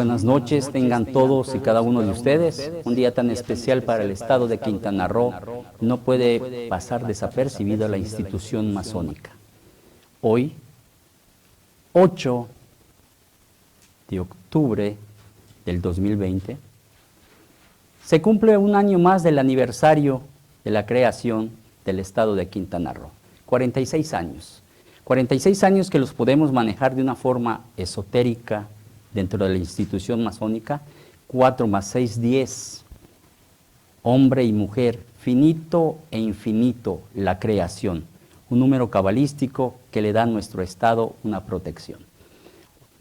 buenas noches tengan todos y cada uno de ustedes. Un día tan especial para el estado de Quintana Roo. No puede pasar desapercibida la institución masónica. Hoy, 8 de octubre del 2020, se cumple un año más del aniversario de la creación del estado de Quintana Roo. 46 años. 46 años que los podemos manejar de una forma esotérica dentro de la institución masónica. 4 más 6, 10. Hombre y mujer, finito e infinito la creación. Un número cabalístico que le da a nuestro estado una protección.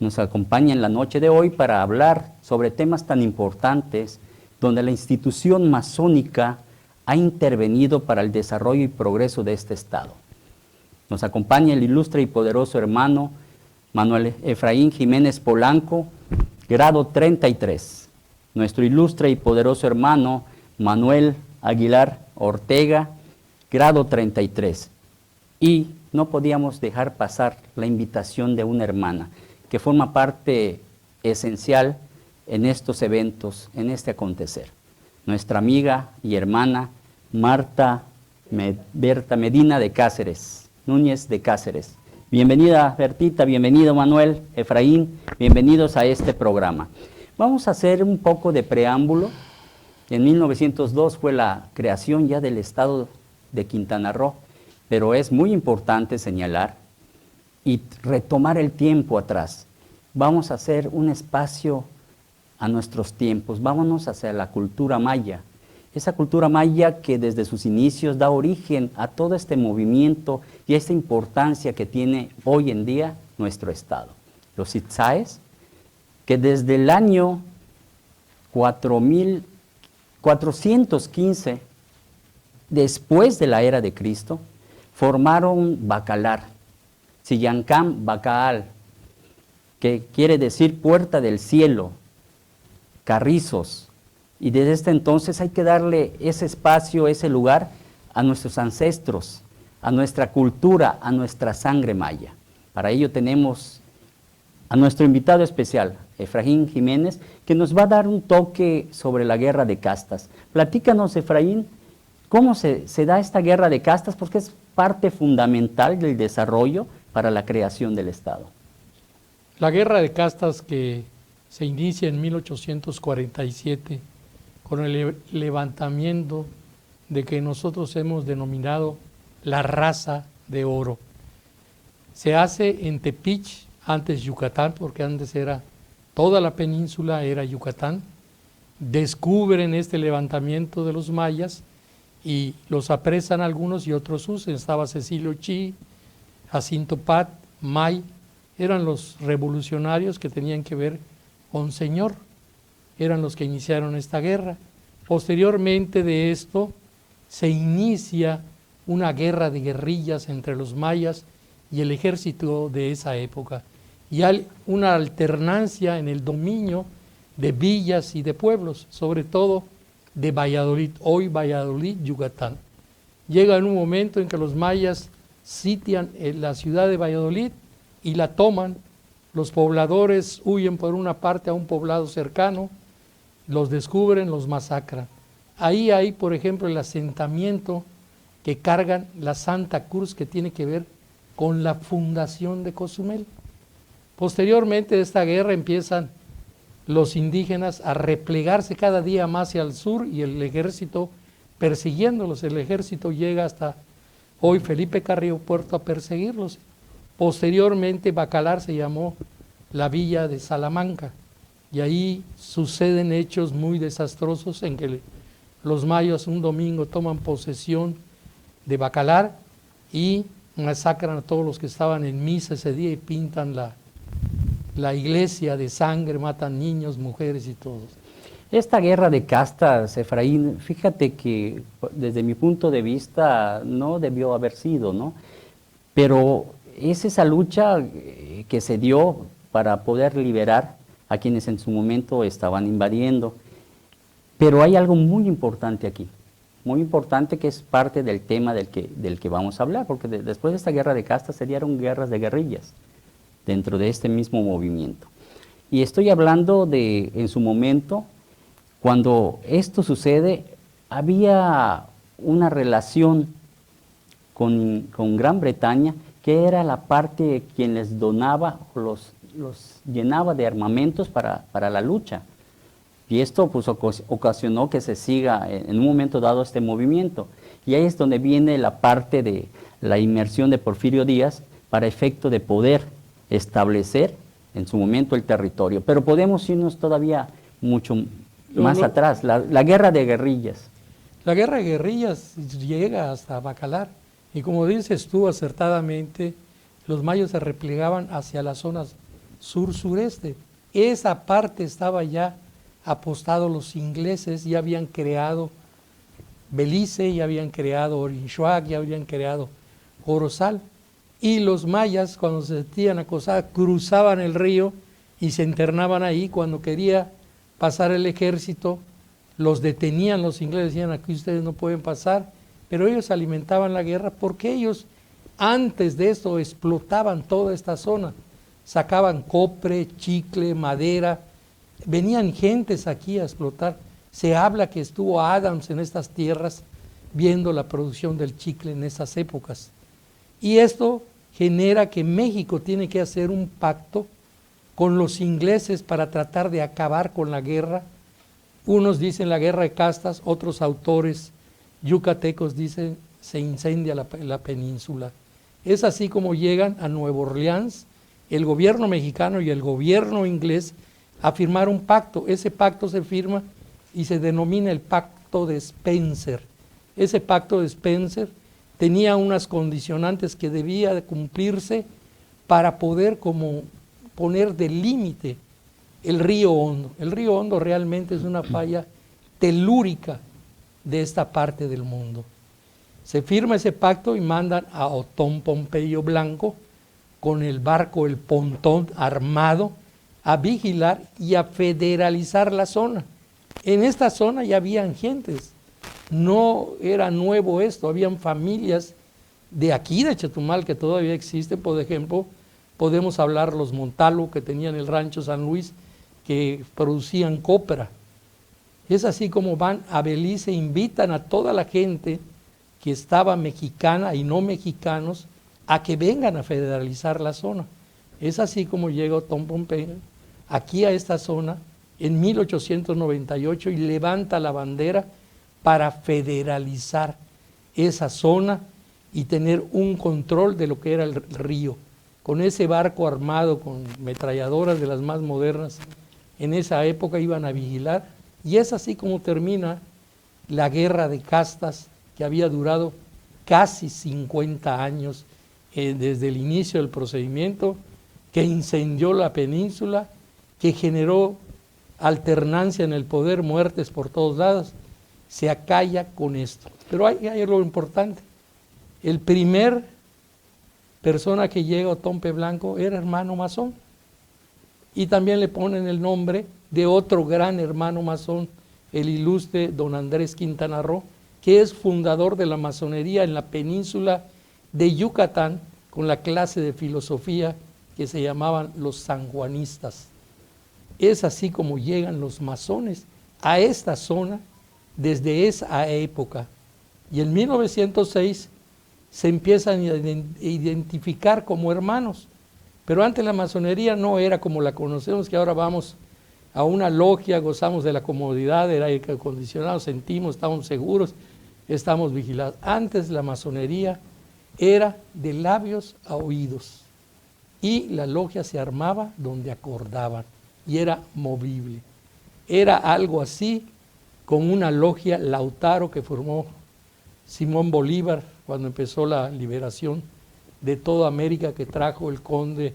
Nos acompaña en la noche de hoy para hablar sobre temas tan importantes donde la institución masónica ha intervenido para el desarrollo y progreso de este estado. Nos acompaña el ilustre y poderoso hermano Manuel Efraín Jiménez Polanco, grado 33. Nuestro ilustre y poderoso hermano Manuel Aguilar Ortega, grado 33. Y no podíamos dejar pasar la invitación de una hermana que forma parte esencial en estos eventos, en este acontecer. Nuestra amiga y hermana Berta Medina de Cáceres, Núñez de Cáceres. Bienvenida Bertita, bienvenido Manuel, Efraín, bienvenidos a este programa. Vamos a hacer un poco de preámbulo. En 1902 fue la creación ya del estado de Quintana Roo, pero es muy importante señalar y retomar el tiempo atrás. Vamos a hacer un espacio a nuestros tiempos, vámonos hacia la cultura maya. Esa cultura maya que desde sus inicios da origen a todo este movimiento y a esta importancia que tiene hoy en día nuestro estado. Los itzaes, que desde el año 4415, después de la era de Cristo, formaron Bacalar, Sillancam Bacaal, que quiere decir puerta del cielo, Carrizos. Y desde este entonces hay que darle ese espacio, ese lugar a nuestros ancestros, a nuestra cultura, a nuestra sangre maya. Para ello tenemos a nuestro invitado especial, Efraín Jiménez, que nos va a dar un toque sobre la guerra de castas. Platícanos, Efraín, cómo se da esta guerra de castas, porque es parte fundamental del desarrollo para la creación del Estado. La guerra de castas que se inicia en 1847 con el levantamiento de que nosotros hemos denominado la raza de oro. Se hace en Tepic, antes Yucatán, porque antes era toda la península era Yucatán. Descubren este levantamiento de los mayas y los apresan algunos y otros huyen. Estaba Cecilio Chi, Jacinto Pat, May, eran los revolucionarios que tenían que ver con Señor. Eran los que iniciaron esta guerra. Posteriormente de esto se inicia una guerra de guerrillas entre los mayas y el ejército de esa época. Y hay una alternancia en el dominio de villas y de pueblos, sobre todo de Valladolid, hoy Valladolid, Yucatán. Llega en un momento en que los mayas sitian la ciudad de Valladolid y la toman. Los pobladores huyen por una parte a un poblado cercano, los descubren, los masacran. Ahí hay, por ejemplo, el asentamiento que cargan la Santa Cruz, que tiene que ver con la fundación de Cozumel. Posteriormente de esta guerra empiezan los indígenas a replegarse cada día más hacia el sur y el ejército persiguiéndolos. El ejército llega hasta hoy Felipe Carrillo Puerto a perseguirlos. Posteriormente Bacalar se llamó la villa de Salamanca y ahí suceden hechos muy desastrosos en que los mayos un domingo toman posesión de Bacalar y masacran a todos los que estaban en misa ese día y pintan la iglesia de sangre, matan niños, mujeres y todos. Esta guerra de castas, Efraín, fíjate que desde mi punto de vista no debió haber sido, ¿no? Pero es esa lucha que se dio para poder liberar a quienes en su momento estaban invadiendo. Pero hay algo muy importante aquí, muy importante, que es parte del tema del que vamos a hablar, porque después de esta guerra de castas serían guerras de guerrillas dentro de este mismo movimiento. Y estoy hablando de, en su momento, cuando esto sucede, había una relación con Gran Bretaña, que era la parte quien les donaba, los llenaba de armamentos para la lucha. Y esto pues ocasionó que se siga en un momento dado este movimiento. Y ahí es donde viene la parte de la inmersión de Porfirio Díaz para efecto de poder establecer en su momento el territorio. Pero podemos irnos todavía mucho más atrás, la guerra de guerrillas. La guerra de guerrillas llega hasta Bacalar. Y como dices tú acertadamente, los mayos se replegaban hacia las zonas sur-sureste. Esa parte estaba ya apostado los ingleses, ya habían creado Belice, ya habían creado Orinchuac, ya habían creado Corozal. Y los mayas, cuando se sentían acosados, cruzaban el río y se internaban ahí. Cuando quería pasar el ejército, los detenían los ingleses, decían, aquí ustedes no pueden pasar, pero ellos alimentaban la guerra porque ellos antes de esto explotaban toda esta zona, sacaban copre, chicle, madera, venían gentes aquí a explotar. Se habla que estuvo Adams en estas tierras viendo la producción del chicle en esas épocas. Y esto genera que México tiene que hacer un pacto con los ingleses para tratar de acabar con la guerra. Unos dicen la guerra de castas, otros autores yucatecos dicen se incendia la península. Es así como llegan a Nueva Orleans el gobierno mexicano y el gobierno inglés a firmar un pacto. Ese pacto se firma y se denomina el Pacto de Spencer. Ese Pacto de Spencer tenía unas condicionantes que debía de cumplirse para poder como poner de límite el río Hondo. El río Hondo realmente es una falla telúrica de esta parte del mundo. Se firma ese pacto y mandan a Otón Pompeyo Blanco con el barco, el Pontón armado, a vigilar y a federalizar la zona. En esta zona ya habían gentes, no era nuevo esto, habían familias de aquí de Chetumal que todavía existen. Por ejemplo, podemos hablar los Montalvo, que tenían el rancho San Luis, que producían copra. Es así como van a Belice, invitan a toda la gente que estaba mexicana y no mexicanos a que vengan a federalizar la zona. Es así como llega Otón Pompeyo aquí a esta zona en 1898 y levanta la bandera para federalizar esa zona y tener un control de lo que era el río. Con ese barco armado con metralladoras de las más modernas, en esa época iban a vigilar, y es así como termina la guerra de castas, que había durado casi 50 años desde el inicio del procedimiento, que incendió la península, que generó alternancia en el poder, muertes por todos lados. Se acalla con esto. Pero hay algo importante. El primer persona que llega a Otompe Blanco era hermano masón. Y también le ponen el nombre de otro gran hermano masón, el ilustre don Andrés Quintana Roo, que es fundador de la masonería en la península de Yucatán, con la clase de filosofía que se llamaban los sanjuanistas. Es así como llegan los masones a esta zona desde esa época. Y en 1906 se empiezan a identificar como hermanos. Pero antes la masonería no era como la conocemos, que ahora vamos a una logia, gozamos de la comodidad del aire acondicionado, sentimos, estamos seguros, estamos vigilados. Antes la masonería era de labios a oídos y la logia se armaba donde acordaban y era movible. Era algo así con una logia Lautaro que formó Simón Bolívar cuando empezó la liberación de toda América, que trajo el conde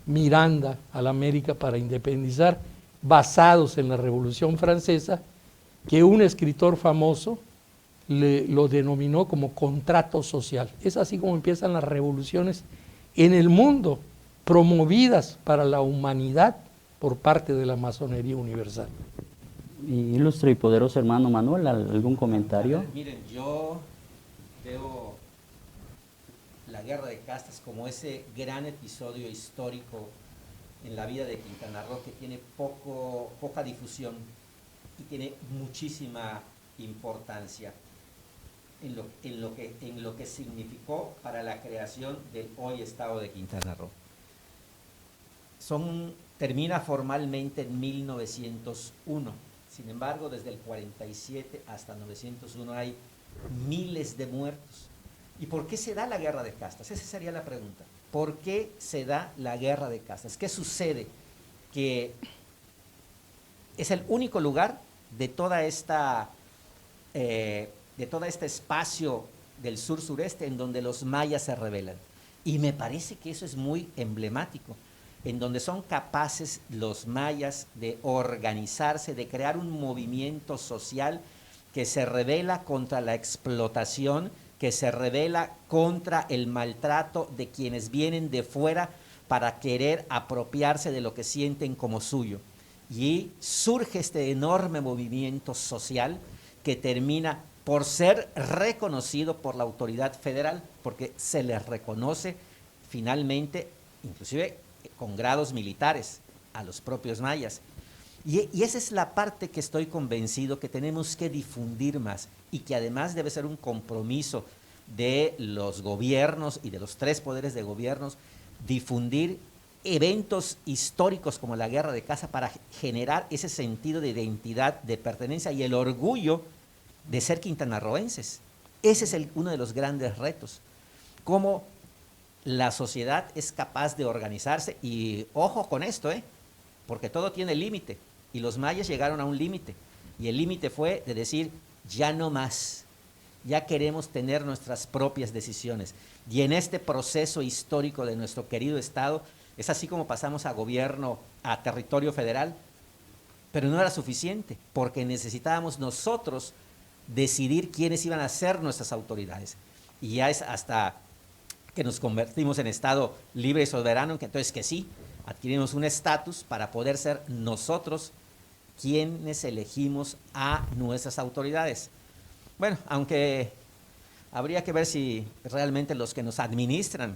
Miranda a la América para independizar, basados en la Revolución Francesa, que un escritor famoso lo denominó como contrato social. Es así como empiezan las revoluciones en el mundo, promovidas para la humanidad por parte de la masonería universal. Ilustre y poderoso hermano Manuel, ¿algún comentario? Miren, yo veo la guerra de castas como ese gran episodio histórico en la vida de Quintana Roo que tiene poca difusión y tiene muchísima importancia en lo que significó para la creación del hoy estado de Quintana Roo. Termina formalmente en 1901, sin embargo desde el 47 hasta 901 hay miles de muertos. ¿Y por qué se da la guerra de castas? Esa sería la pregunta. ¿Por qué se da la guerra de castas? ¿Qué sucede? Que es el único lugar de toda esta este espacio del sur-sureste en donde los mayas se rebelan. Y me parece que eso es muy emblemático, en donde son capaces los mayas de organizarse, de crear un movimiento social que se rebela contra la explotación, que se rebela contra el maltrato de quienes vienen de fuera para querer apropiarse de lo que sienten como suyo. Y surge este enorme movimiento social que termina por ser reconocido por la autoridad federal, porque se les reconoce finalmente, inclusive con grados militares, a los propios mayas. Y esa es la parte que estoy convencido que tenemos que difundir más y que además debe ser un compromiso de los gobiernos y de los tres poderes de gobiernos, difundir eventos históricos como la Guerra de Caza para generar ese sentido de identidad, de pertenencia y el orgullo de ser quintanarroenses. Ese es uno de los grandes retos. Cómo la sociedad es capaz de organizarse y ojo con esto, porque todo tiene límite y los mayas llegaron a un límite y el límite fue de decir ya no más, ya queremos tener nuestras propias decisiones y en este proceso histórico de nuestro querido estado es así como pasamos a gobierno, a territorio federal, pero no era suficiente porque necesitábamos nosotros decidir quiénes iban a ser nuestras autoridades y ya es hasta que nos convertimos en Estado libre y soberano, que entonces que sí, adquirimos un estatus para poder ser nosotros quienes elegimos a nuestras autoridades. Bueno, aunque habría que ver si realmente los que nos administran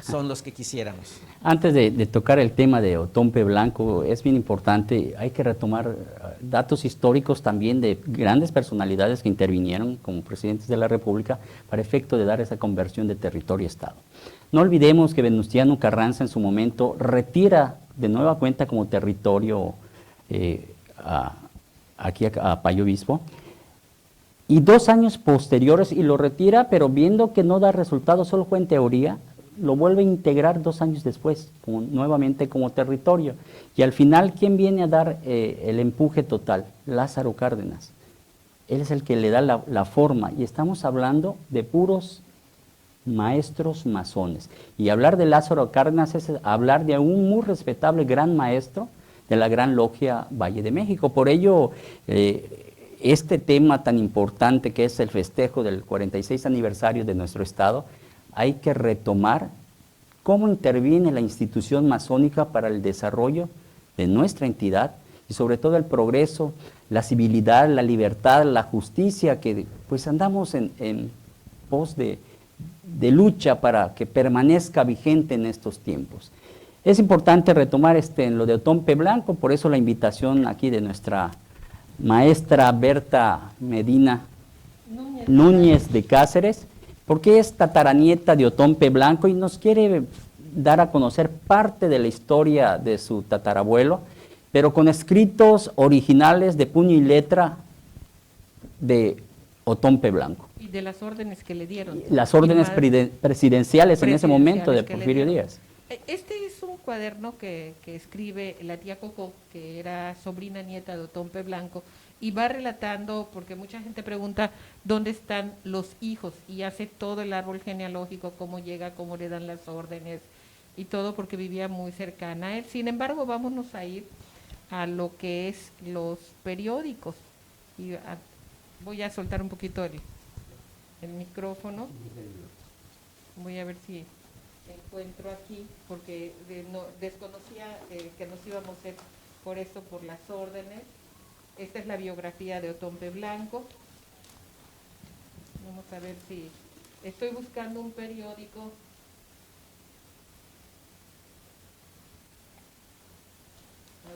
son los que quisiéramos. Antes de tocar el tema de Otompe Blanco, es bien importante, hay que retomar datos históricos también de grandes personalidades que intervinieron como presidentes de la República para efecto de dar esa conversión de territorio a Estado. No olvidemos que Venustiano Carranza en su momento retira de nueva cuenta como territorio aquí a Payo Obispo, y 2 años posteriores, y lo retira, pero viendo que no da resultado, solo fue en teoría, lo vuelve a integrar 2 años después, nuevamente como territorio. Y al final, ¿quién viene a dar el empuje total? Lázaro Cárdenas. Él es el que le da la forma, y estamos hablando de puros maestros masones. Y hablar de Lázaro Cárdenas es hablar de un muy respetable gran maestro de la Gran Logia Valle de México. Por ello, este tema tan importante que es el festejo del 46 aniversario de nuestro Estado, hay que retomar cómo interviene la institución masónica para el desarrollo de nuestra entidad y sobre todo el progreso, la civilidad, la libertad, la justicia, que pues andamos en pos de lucha para que permanezca vigente en estos tiempos. Es importante retomar en lo de Otompe Blanco, por eso la invitación aquí de nuestra maestra Berta Medina Núñez de Cáceres, porque es tataranieta de Otompe Blanco y nos quiere dar a conocer parte de la historia de su tatarabuelo, pero con escritos originales de puño y letra de Otompe Blanco. Y de las órdenes que le dieron. Las órdenes presidenciales en ese momento de Porfirio Díaz. Este es un cuaderno que escribe la tía Coco, que era sobrina nieta de Otompe Blanco, y va relatando, porque mucha gente pregunta dónde están los hijos, y hace todo el árbol genealógico, cómo llega, cómo le dan las órdenes, y todo porque vivía muy cercana a él. Sin embargo, vámonos a ir a lo que es los periódicos. Y voy a soltar un poquito el micrófono. Voy a ver si encuentro aquí, porque desconocía que nos íbamos a ir por esto, por las órdenes. Esta es la biografía de Otompe Blanco. Vamos a ver si estoy buscando un periódico.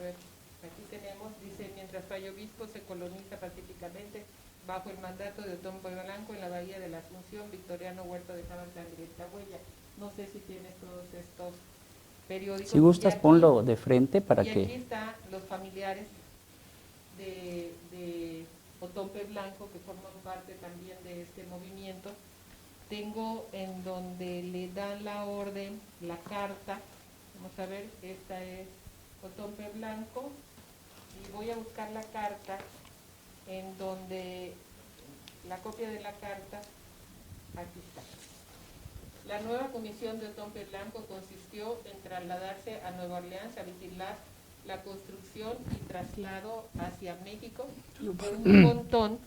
ver, aquí tenemos, dice, mientras Fray Obispo se coloniza pacíficamente bajo el mandato de Otón P. Blanco en la Bahía de la Asunción, Victoriano Huerta dejaba sangrienta huella. No sé si tienes todos estos periódicos. Si gustas, aquí, ponlo de frente para y que... aquí están los familiares de Otón P. Blanco, que forman parte también de este movimiento. Tengo en donde le dan la orden, la carta. Vamos a ver, esta es Otón P. Blanco. Y voy a buscar la carta en donde la copia de la carta, aquí está. La nueva comisión de Otón P. Blanco consistió en trasladarse a Nueva Orleans a vigilar la construcción y traslado hacia México de un montón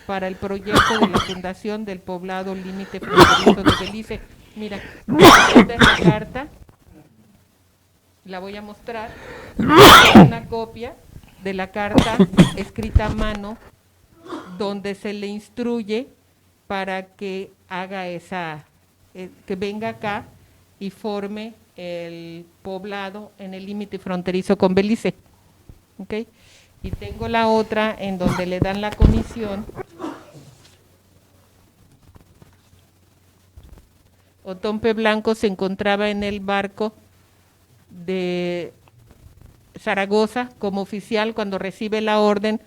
para el proyecto de la fundación del poblado límite fronterizo de Belice. Mira, esta es la carta, la voy a mostrar, una copia de la carta escrita a mano donde se le instruye para que haga esa, que venga acá y forme el poblado en el límite fronterizo con Belice. ¿Okay? Y tengo la otra en donde le dan la comisión. Otón P. Blanco se encontraba en el barco de Zaragoza como oficial cuando recibe la orden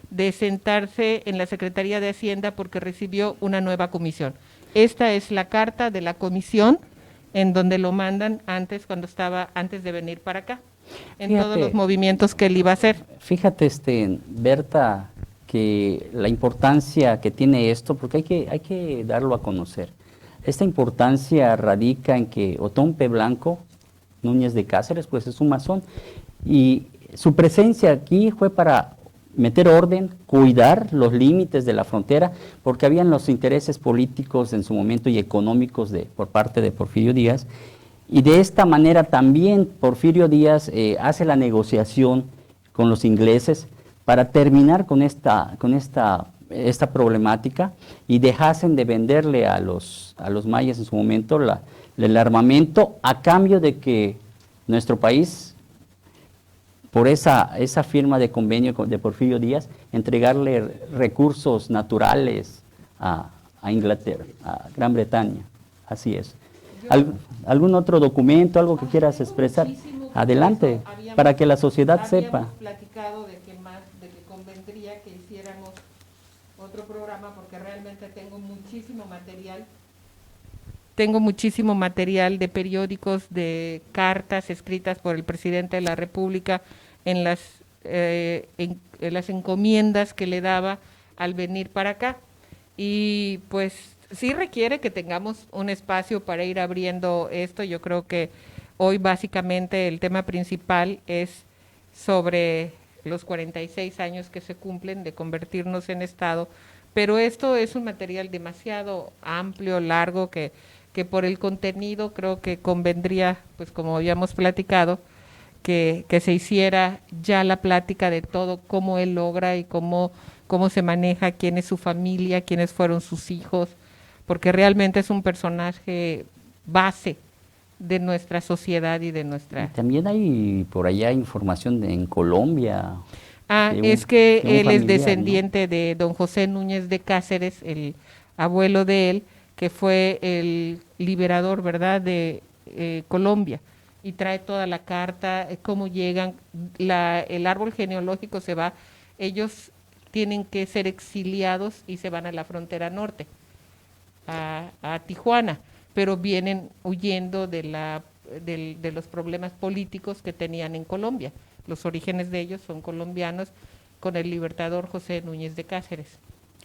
de sentarse en la Secretaría de Hacienda porque recibió una nueva comisión. Esta es la carta de la comisión en donde lo mandan antes, antes de venir para acá, en Fíjate, todos los movimientos que él iba a hacer. Fíjate, Berta, que la importancia que tiene esto, porque hay que darlo a conocer. Esta importancia radica en que Otón P. Blanco, Núñez de Cáceres, pues es un masón, y su presencia aquí fue para meter orden, cuidar los límites de la frontera, porque habían los intereses políticos en su momento y económicos por parte de Porfirio Díaz, y de esta manera también Porfirio Díaz hace la negociación con los ingleses para terminar con esta problemática y dejasen de venderle a los mayas en su momento el armamento a cambio de que nuestro país, por esa firma de convenio de Porfirio Díaz, entregarle recursos naturales a Inglaterra, a Gran Bretaña. Así es. ¿Algún otro documento, algo que quieras expresar? Adelante, para que la sociedad sepa. Habíamos platicado de que convendría que hiciéramos otro programa porque realmente tengo muchísimo material. Tengo muchísimo material de periódicos, de cartas escritas por el presidente de la República en las encomiendas que le daba al venir para acá. Y pues sí requiere que tengamos un espacio para ir abriendo esto. Yo creo que hoy básicamente el tema principal es sobre los 46 años que se cumplen de convertirnos en Estado, pero esto es un material demasiado amplio, largo, que por el contenido creo que convendría, pues como habíamos platicado, que se hiciera ya la plática de todo, cómo él logra y cómo se maneja, quién es su familia, quiénes fueron sus hijos, porque realmente es un personaje base de nuestra sociedad y de nuestra... Y también hay por allá información en Colombia. Es que él es descendiente, ¿no?, de don José Núñez de Cáceres, el abuelo de él, que fue el liberador, ¿verdad?, de Colombia, y trae toda la carta, cómo llegan, el árbol genealógico se va, ellos tienen que ser exiliados y se van a la frontera norte, a Tijuana, pero vienen huyendo de los problemas políticos que tenían en Colombia. Los orígenes de ellos son colombianos, con el libertador José Núñez de Cáceres.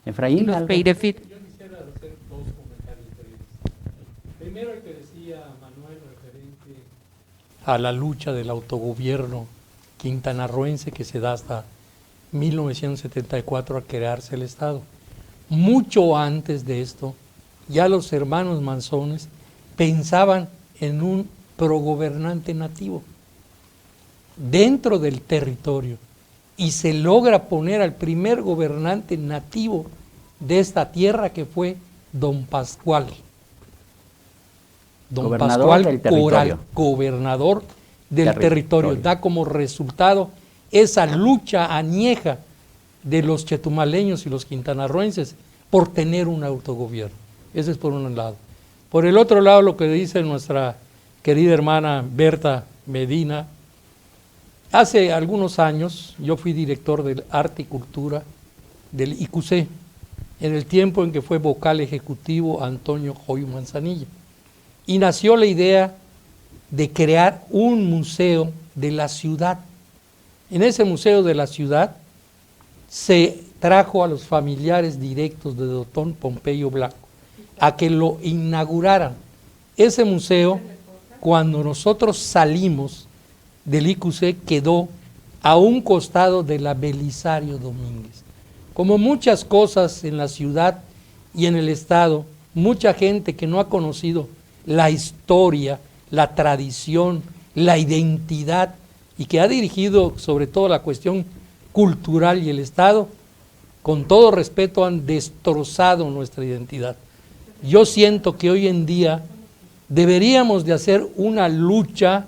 Efraín, los Peirefit. Yo quisiera hacer dos comentarios breves. Primero, el que decía Manuel referente a la lucha del autogobierno quintanarroense que se da hasta 1974 a crearse el Estado. Mucho antes de esto, ya los hermanos Manzones pensaban en un progobernante nativo dentro del territorio, y se logra poner al primer gobernante nativo de esta tierra, que fue don Pascual. Don Gobernador Pascual del territorio. Coral, gobernador del territorio. Da como resultado esa lucha añeja de los chetumaleños y los quintanarroenses por tener un autogobierno. Eso es por un lado. Por el otro lado, lo que dice nuestra querida hermana Berta Medina, hace algunos años yo fui director del Arte y Cultura del IQC, en el tiempo en que fue vocal ejecutivo Antonio Joyo Manzanilla, y nació la idea de crear un museo de la ciudad. En ese museo de la ciudad se trajo a los familiares directos de Otón Pompeyo Blanco a que lo inauguraran. Ese museo, cuando nosotros salimos del IQC, quedó a un costado de la Belisario Domínguez. Como muchas cosas en la ciudad y en el estado, mucha gente que no ha conocido la historia, la tradición, la identidad, y que ha dirigido sobre todo la cuestión cultural y el Estado, con todo respeto han destrozado nuestra identidad. Yo siento que hoy en día deberíamos de hacer una lucha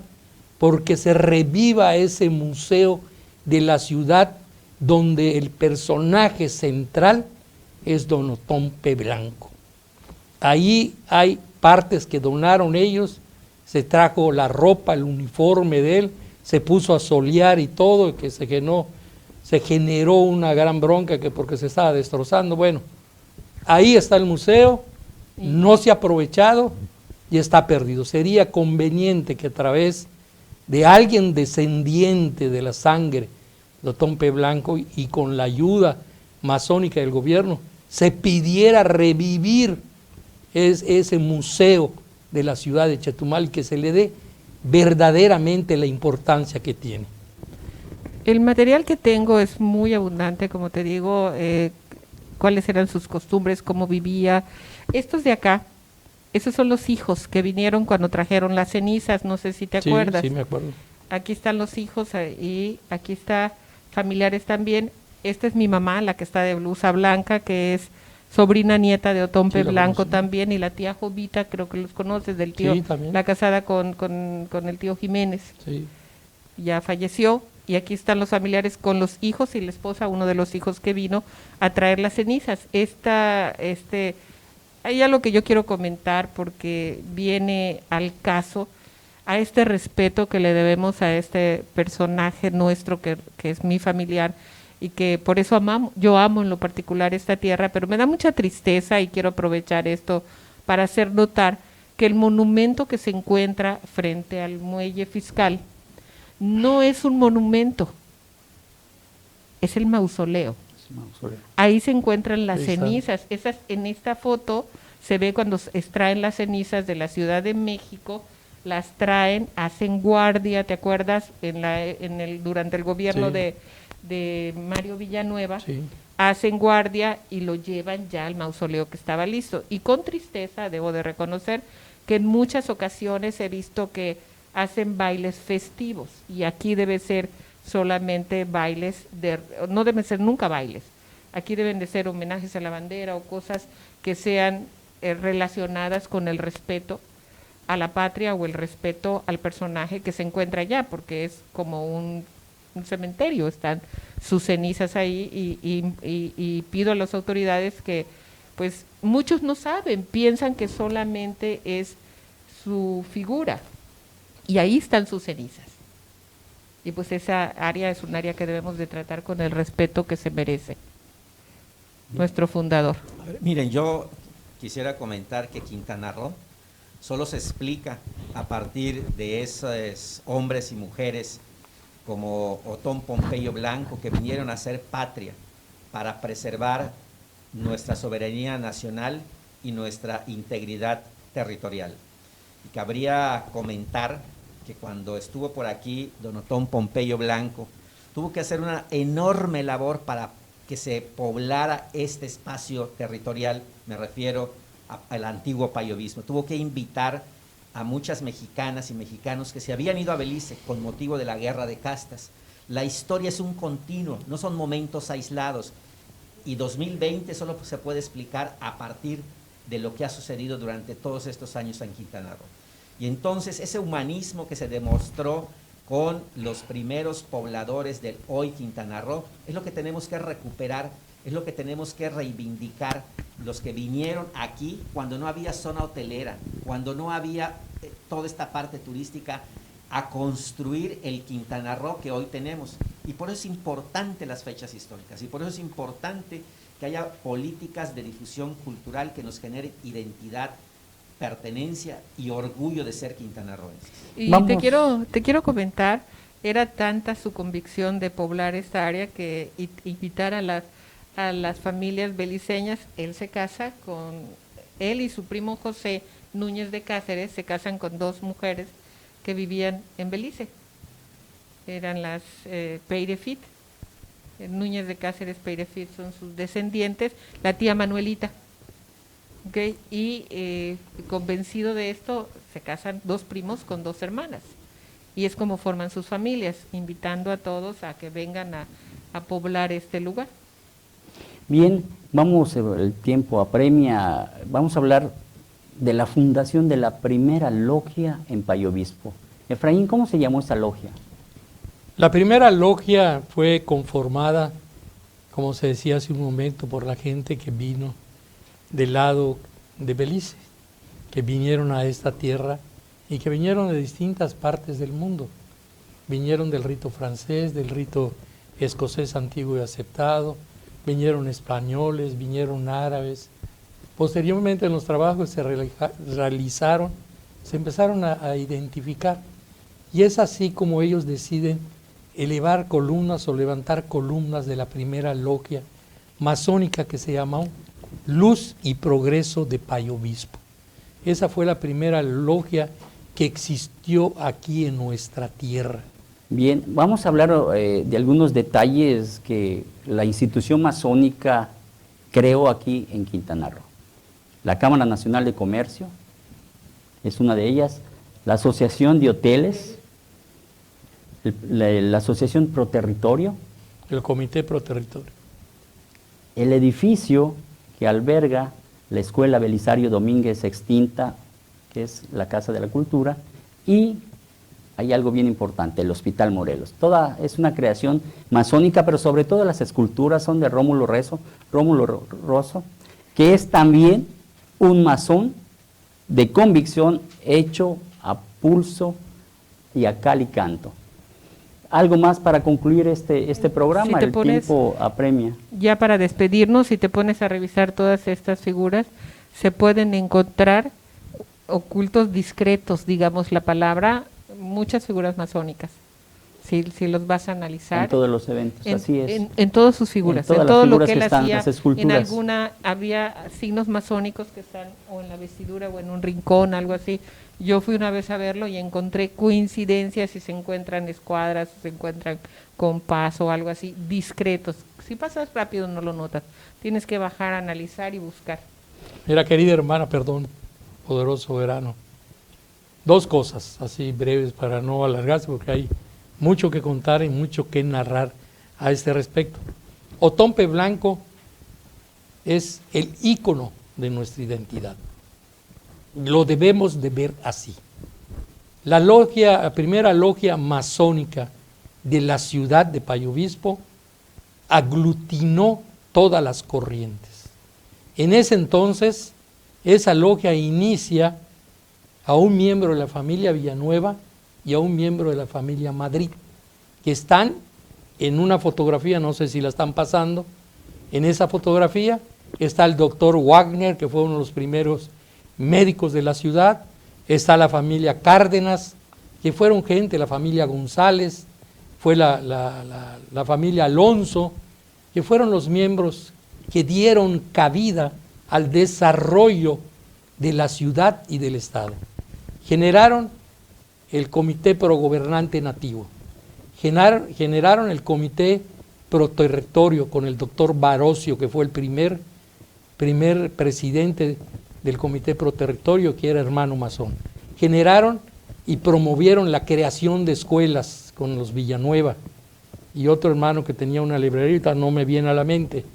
porque se reviva ese museo de la ciudad donde el personaje central es don Otón P. Blanco. Ahí hay partes que donaron ellos, se trajo la ropa, el uniforme de él, se puso a solear y todo, y que se generó una gran bronca que porque se estaba destrozando. Bueno, ahí está el museo, no se ha aprovechado y está perdido. Sería conveniente que a través de alguien descendiente de la sangre de Otón P. Blanco y con la ayuda masónica del gobierno, se pidiera revivir ese museo de la ciudad de Chetumal, que se le dé verdaderamente la importancia que tiene. El material que tengo es muy abundante, como te digo, cuáles eran sus costumbres, cómo vivía. Estos de acá, esos son los hijos que vinieron cuando trajeron las cenizas, no sé si te acuerdas. Sí, me acuerdo. Aquí están los hijos y aquí está familiares también. Esta es mi mamá, la que está de blusa blanca, que es sobrina nieta de Otón P. Blanco también, y la tía Jovita, creo que los conoces, del tío, sí, la casada con el tío Jiménez. Sí. Ya falleció, y aquí están los familiares con los hijos y la esposa, uno de los hijos que vino a traer las cenizas. Ahí lo que yo quiero comentar, porque viene al caso, a este respeto que le debemos a este personaje nuestro que es mi familiar, y que por eso yo amo en lo particular esta tierra, pero me da mucha tristeza y quiero aprovechar esto para hacer notar que el monumento que se encuentra frente al muelle fiscal no es un monumento, es el mausoleo. Ahí se encuentran las cenizas. En esta foto se ve cuando extraen las cenizas de la Ciudad de México, las traen, hacen guardia, ¿te acuerdas? Durante el gobierno de Mario Villanueva, hacen guardia y lo llevan ya al mausoleo que estaba listo. Y con tristeza debo de reconocer que en muchas ocasiones he visto que hacen bailes festivos, y aquí debe ser solamente bailes, no deben ser nunca bailes, aquí deben de ser homenajes a la bandera o cosas que sean relacionadas con el respeto a la patria o el respeto al personaje que se encuentra allá, porque es como un cementerio, están sus cenizas ahí, y pido a las autoridades que, pues muchos no saben, piensan que solamente es su figura, y ahí están sus cenizas. Y pues esa área es un área que debemos de tratar con el respeto que se merece nuestro fundador. A ver, miren, yo quisiera comentar que Quintana Roo solo se explica a partir de esos hombres y mujeres como Otón Pompeyo Blanco, que vinieron a ser patria para preservar nuestra soberanía nacional y nuestra integridad territorial. Y cabría comentar que cuando estuvo por aquí don Otón Pompeyo Blanco, tuvo que hacer una enorme labor para que se poblara este espacio territorial, me refiero al antiguo payovismo. Tuvo que invitar a muchas mexicanas y mexicanos que se habían ido a Belice con motivo de la guerra de castas. La historia es un continuo, no son momentos aislados, y 2020 solo se puede explicar a partir de lo que ha sucedido durante todos estos años en Quintana Roo. Y entonces ese humanismo que se demostró con los primeros pobladores del hoy Quintana Roo, es lo que tenemos que recuperar, es lo que tenemos que reivindicar, los que vinieron aquí cuando no había zona hotelera, cuando no había toda esta parte turística, a construir el Quintana Roo que hoy tenemos. Y por eso es importante las fechas históricas, y por eso es importante que haya políticas de difusión cultural que nos generen identidad, pertenencia y orgullo de ser quintanarroenses. Y Vamos. te quiero comentar, era tanta su convicción de poblar esta área que invitar a las familias beliceñas. Él se casa con, él y su primo José Núñez de Cáceres se casan con dos mujeres que vivían en Belice. Eran las Peirefit, Núñez de Cáceres Peirefit son sus descendientes, la tía Manuelita. Okay. Y convencido de esto, se casan dos primos con dos hermanas. Y es como forman sus familias, invitando a todos a que vengan a poblar este lugar. Bien, vamos, el tiempo apremia, vamos a hablar de la fundación de la primera logia en Payo Obispo. Efraín, ¿cómo se llamó esta logia? La primera logia fue conformada, como se decía hace un momento, por la gente que vino del lado de Belice, que vinieron a esta tierra y que vinieron de distintas partes del mundo. Vinieron del rito francés, del rito escocés antiguo y aceptado, vinieron españoles, vinieron árabes. Posteriormente en los trabajos se realizaron, se empezaron a identificar, y es así como ellos deciden elevar columnas o levantar columnas de la primera logia masónica que se llamó Luz y Progreso de Payo Obispo. Esa fue la primera logia que existió aquí en nuestra tierra. Bien, vamos a hablar de algunos detalles que la institución masónica creó aquí en Quintana Roo. La Cámara Nacional de Comercio es una de ellas, la Asociación de Hoteles, la Asociación Pro Territorio, El Comité Pro Territorio. el edificio que alberga la Escuela Belisario Domínguez extinta, que es la Casa de la Cultura, y hay algo bien importante, el Hospital Morelos. Toda es una creación masónica, pero sobre todo las esculturas son de Rómulo Rosso, que es también un masón de convicción hecho a pulso y a cal y canto. Algo más para concluir este programa, Si te el tiempo apremia. Ya para despedirnos, si te pones a revisar todas estas figuras, se pueden encontrar ocultos discretos, digamos la palabra, muchas figuras masónicas. Si los vas a analizar. En todos los eventos, así es. En todas sus figuras, En todas en las todo lo figuras que él que están, hacía. las esculturas. En alguna había signos masónicos que están o en la vestidura o en un rincón, algo así. Yo fui una vez a verlo y encontré coincidencias, y se encuentran escuadras, se encuentran compás o algo así, discretos. Si pasas rápido no lo notas. Tienes que bajar, analizar y buscar. Mira, querida hermana, perdón, poderoso soberano. Dos cosas así breves para no alargarse, porque hay mucho que contar y mucho que narrar a este respecto. Otompe Blanco es el ícono de nuestra identidad. Lo debemos de ver así. La primera logia masónica de la ciudad de Payo Obispo aglutinó todas las corrientes. En ese entonces, esa logia inicia a un miembro de la familia Villanueva y a un miembro de la familia Madrid, que están en una fotografía, no sé si la están pasando. En esa fotografía está el doctor Wagner, que fue uno de los primeros médicos de la ciudad. Está la familia Cárdenas, que fueron gente, la familia González, fue la familia Alonso, que fueron los miembros que dieron cabida al desarrollo de la ciudad y del Estado. Generaron el Comité Progobernante Nativo, generaron el Comité Pro Territorio con el doctor Barocio, que fue el primer presidente del Comité Pro Territorio, que era hermano masón. Generaron y promovieron la creación de escuelas con los Villanueva y otro hermano que tenía una librería, no me viene a la mente.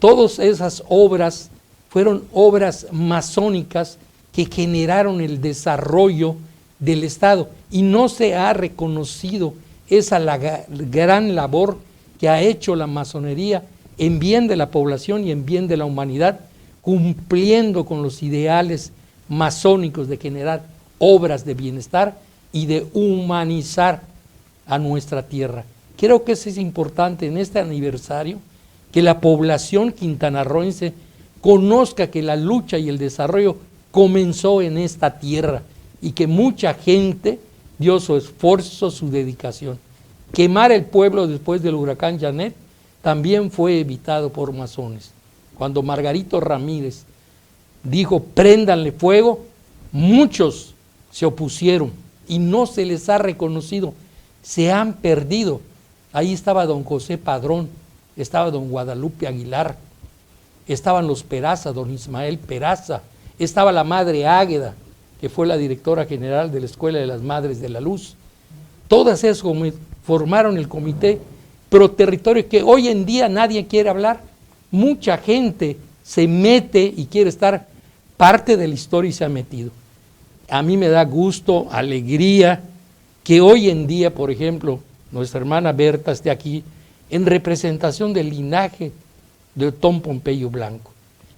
Todas esas obras fueron obras masónicas que generaron el desarrollo del Estado y no se ha reconocido esa gran labor que ha hecho la masonería en bien de la población y en bien de la humanidad, cumpliendo con los ideales masónicos de generar obras de bienestar y de humanizar a nuestra tierra. Creo que eso es importante en este aniversario, que la población quintanarroense conozca que la lucha y el desarrollo comenzó en esta tierra y que mucha gente dio su esfuerzo, su dedicación. Quemar el pueblo después del huracán Janet también fue evitado por masones. Cuando Margarito Ramírez dijo préndanle fuego, muchos se opusieron y no se les ha reconocido, se han perdido. Ahí estaba don José Padrón, estaba don Guadalupe Aguilar, estaban los Peraza, don Ismael Peraza, estaba la madre Águeda, que fue la directora general de la Escuela de las Madres de la Luz. Todas esas formaron el comité pro territorio que hoy en día nadie quiere hablar. Mucha gente se mete y quiere estar parte de la historia y se ha metido. A mí me da gusto, alegría, que hoy en día, por ejemplo, nuestra hermana Berta esté aquí en representación del linaje de Otón Pompeyo Blanco.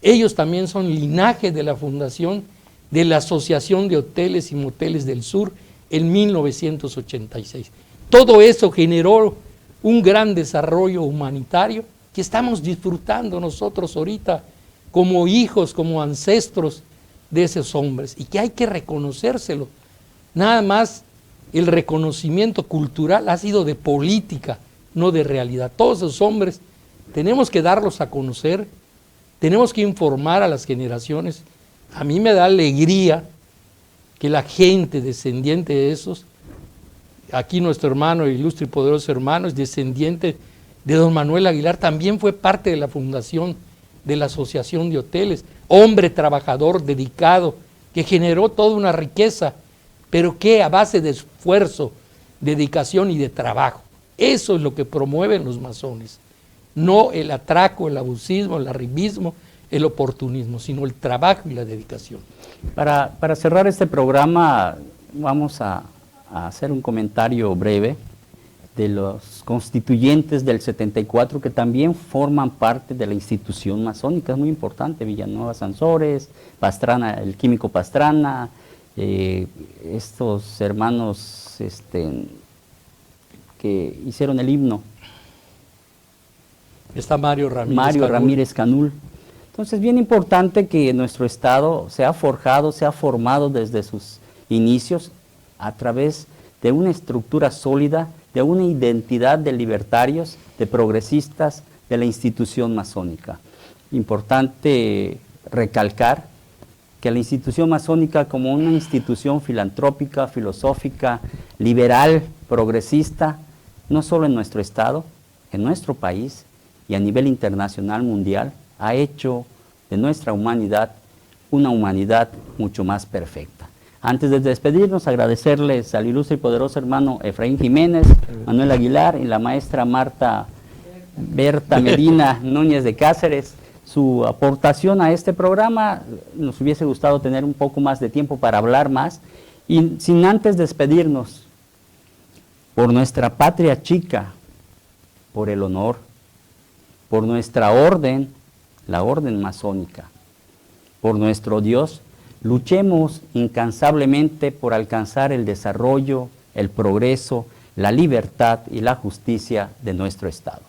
Ellos también son linaje de la fundación de la Asociación de Hoteles y Moteles del Sur en 1986. Todo eso generó un gran desarrollo humanitario que estamos disfrutando nosotros ahorita como hijos, como ancestros de esos hombres, y que hay que reconocérselo. Nada más el reconocimiento cultural ha sido de política, no de realidad. Todos esos hombres tenemos que darlos a conocer, tenemos que informar a las generaciones. A mí me da alegría que la gente descendiente de esos, aquí nuestro hermano, ilustre y poderoso hermano, es descendiente de don Manuel Aguilar, también fue parte de la fundación de la Asociación de Hoteles, hombre trabajador, dedicado, que generó toda una riqueza, pero que a base de esfuerzo, dedicación y de trabajo. Eso es lo que promueven los masones, no el atraco, el abusismo, el arribismo, el oportunismo, sino el trabajo y la dedicación. Para cerrar este programa, vamos a hacer un comentario breve de los constituyentes del 74 que también forman parte de la institución masónica. Es muy importante: Villanueva Sansores, Pastrana, el químico Pastrana, estos hermanos que hicieron el himno. Está Mario Ramírez Canul. Entonces, bien importante que nuestro Estado se ha forjado, se ha formado desde sus inicios a través de una estructura sólida, de una identidad de libertarios, de progresistas, de la institución masónica. Importante recalcar que la institución masónica, como una institución filantrópica, filosófica, liberal, progresista, no solo en nuestro Estado, en nuestro país y a nivel internacional, mundial, ha hecho de nuestra humanidad una humanidad mucho más perfecta. Antes de despedirnos, agradecerles al ilustre y poderoso hermano Efraín Jiménez, Manuel Aguilar y la maestra Berta Medina Núñez de Cáceres, su aportación a este programa. Nos hubiese gustado tener un poco más de tiempo para hablar más, y sin antes despedirnos, por nuestra patria chica, por el honor, por nuestra orden, la orden masónica, por nuestro Dios, luchemos incansablemente por alcanzar el desarrollo, el progreso, la libertad y la justicia de nuestro Estado.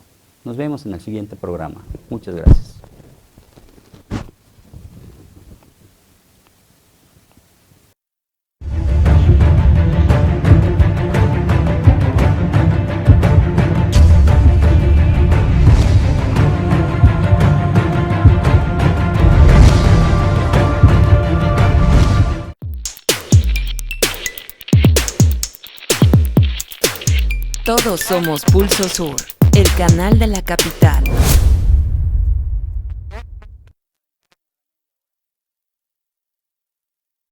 Nos vemos en el siguiente programa. Muchas gracias. Todos somos Pulso Sur, el canal de la capital.